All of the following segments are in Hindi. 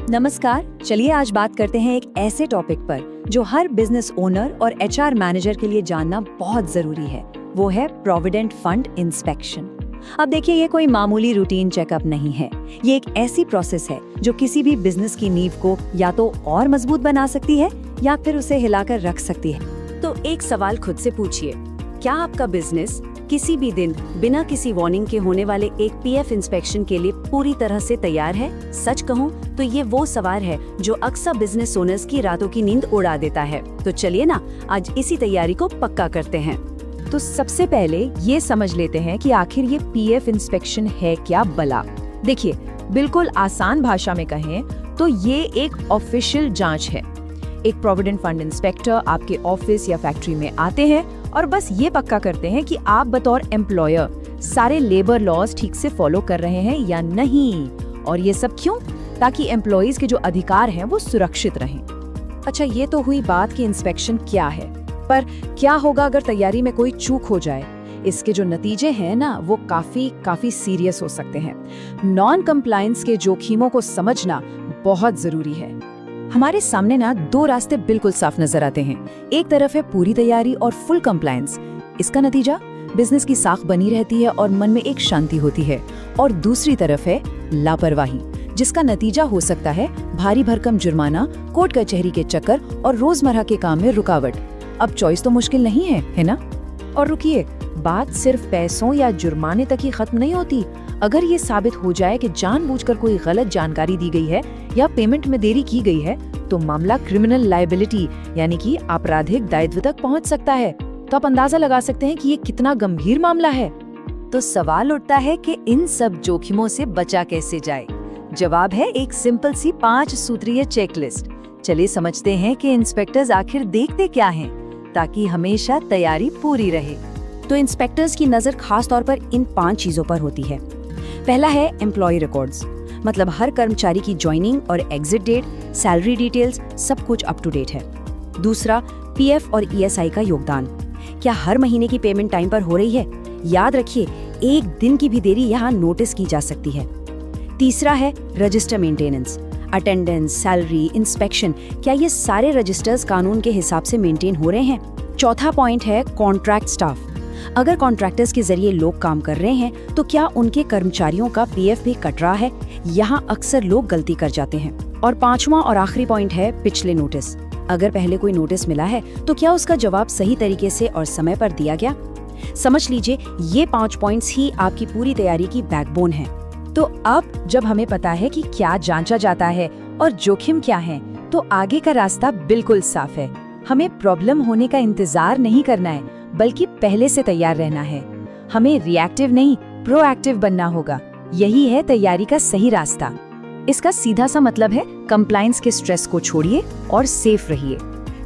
नमस्कार। चलिए आज बात करते हैं एक ऐसे टॉपिक पर जो हर बिजनेस ओनर और एचआर मैनेजर के लिए जानना बहुत जरूरी है। वो है प्रोविडेंट फंड इंस्पेक्शन। अब देखिए, ये कोई मामूली रूटीन चेकअप नहीं है। ये एक ऐसी प्रोसेस है जो किसी भी बिजनेस की नींव को या तो और मजबूत बना सकती है या फिर उसे हिलाकर रख सकती है। तो एक सवाल खुद से पूछिए, क्या आपका बिजनेस किसी भी दिन बिना किसी वार्निंग के होने वाले एक पीएफ इंस्पेक्शन के लिए पूरी तरह से तैयार है? सच कहूं तो ये वो सवाल है जो अक्सर बिजनेस ओनर्स की रातों की नींद उड़ा देता है। तो चलिए ना, आज इसी तैयारी को पक्का करते हैं। तो सबसे पहले ये समझ लेते हैं कि आखिर ये पीएफ इंस्पेक्शन है क्या भला। देखिए, बिल्कुल आसान भाषा में कहें तो ये एक ऑफिशियल जांच है। एक प्रोविडेंट फंड इंस्पेक्टर आपके ऑफिस या फैक्ट्री में आते हैं और बस ये पक्का करते हैं कि आप बतौर एम्प्लॉयर सारे लेबर लॉज ठीक से फॉलो कर रहे हैं या नहीं। और ये सब क्यों? ताकि एम्प्लॉइज के जो अधिकार हैं वो सुरक्षित रहें। अच्छा, ये तो हुई बात कि इंस्पेक्शन क्या है, पर क्या होगा अगर तैयारी में कोई चूक हो जाए? इसके जो नतीजे हैं ना, वो काफी सीरियस हो सकते हैं। नॉन कंप्लायंस के जोखिमों को समझना बहुत जरूरी है। हमारे सामने ना दो रास्ते बिल्कुल साफ नजर आते हैं। एक तरफ है पूरी तैयारी और फुल कंप्लायंस। इसका नतीजा बिजनेस की साख बनी रहती है और मन में एक शांति होती है। और दूसरी तरफ है लापरवाही, जिसका नतीजा हो सकता है भारी भरकम जुर्माना, कोर्ट कचहरी के चक्कर और रोजमर्रा के काम में रुकावट। अब चॉइस तो मुश्किल नहीं है ना? और रुकिए, बात सिर्फ पैसों या जुर्माने तक ही खत्म नहीं होती। अगर ये साबित हो जाए कि जानबूझकर कोई गलत जानकारी दी गई है या पेमेंट में देरी की गई है, तो मामला क्रिमिनल लायबिलिटी यानी कि आपराधिक दायित्व तक पहुंच सकता है। तो आप अंदाजा लगा सकते हैं कि ये कितना गंभीर मामला है। तो सवाल उठता है कि इन सब जोखिमों से बचा कैसे जाए? जवाब है एक सिंपल सी 5 सूत्रीय चेकलिस्ट। चलिए समझते हैं कि इंस्पेक्टर्स आखिर देखते क्या हैं, ताकि हमेशा तैयारी पूरी रहे। तो इंस्पेक्टर्स की नजर खास तौर पर इन 5 चीजों पर होती है। पहला है एम्प्लॉय रिकॉर्ड्स, मतलब हर कर्मचारी की ज्वाइनिंग और एग्जिट डेट, सैलरी डिटेल्स, सब कुछ अप टू डेट है। दूसरा, पीएफ और ईएसआई का योगदान। क्या हर महीने की पेमेंट टाइम पर हो रही है? याद रखिए, एक दिन की भी देरी यहाँ नोटिस की जा सकती है। तीसरा है register maintenance, attendance, salary, inspection, क्या ये सारे रजिस्टर्स कानून के हिसाब से मेंटेन हो रहे हैं? चौथा पॉइंट है कॉन्ट्रैक्ट स्टाफ। अगर कॉन्ट्रैक्टर्स के जरिए लोग काम कर रहे हैं तो क्या उनके कर्मचारियों का पीएफ भी कट रहा है? यहाँ अक्सर लोग गलती कर जाते हैं। और पांचवा और आखिरी पॉइंट है पिछले नोटिस। अगर पहले कोई नोटिस मिला है तो क्या उसका जवाब सही तरीके से और समय पर दिया गया? समझ लीजिए, ये 5 पॉइंट्स ही आपकी पूरी तैयारी की बैकबोन है। तो अब जब हमें पता है कि क्या जांचा जाता है और जोखिम क्या है, तो आगे का रास्ता बिल्कुल साफ है। हमें प्रॉब्लम होने का इंतजार नहीं करना है, बल्कि पहले से तैयार रहना है। हमें रिएक्टिव नहीं, प्रोएक्टिव बनना होगा। यही है तैयारी का सही रास्ता। इसका सीधा सा मतलब है कंप्लायंस के स्ट्रेस को छोड़िए और सेफ रहिए।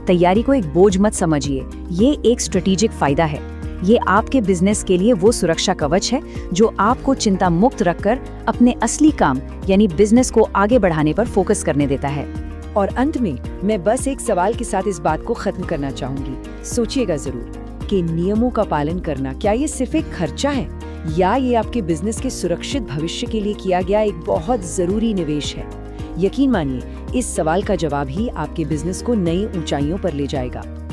तैयारी को एक बोझ मत समझिए, ये एक स्ट्रेटेजिक फायदा है। ये आपके बिजनेस के लिए वो सुरक्षा कवच है जो आपको चिंता मुक्त रखकर अपने असली काम यानी बिजनेस को आगे बढ़ाने पर फोकस करने देता है। और अंत में मैं बस एक सवाल के साथ इस बात को खत्म करना चाहूंगी। सोचिएगा जरूर कि नियमों का पालन करना, क्या ये सिर्फ एक खर्चा है या ये आपके बिजनेस के सुरक्षित भविष्य के लिए किया गया एक बहुत जरूरी निवेश है? यकीन मानिए, इस सवाल का जवाब ही आपके बिजनेस को नई ऊंचाइयों पर ले जाएगा।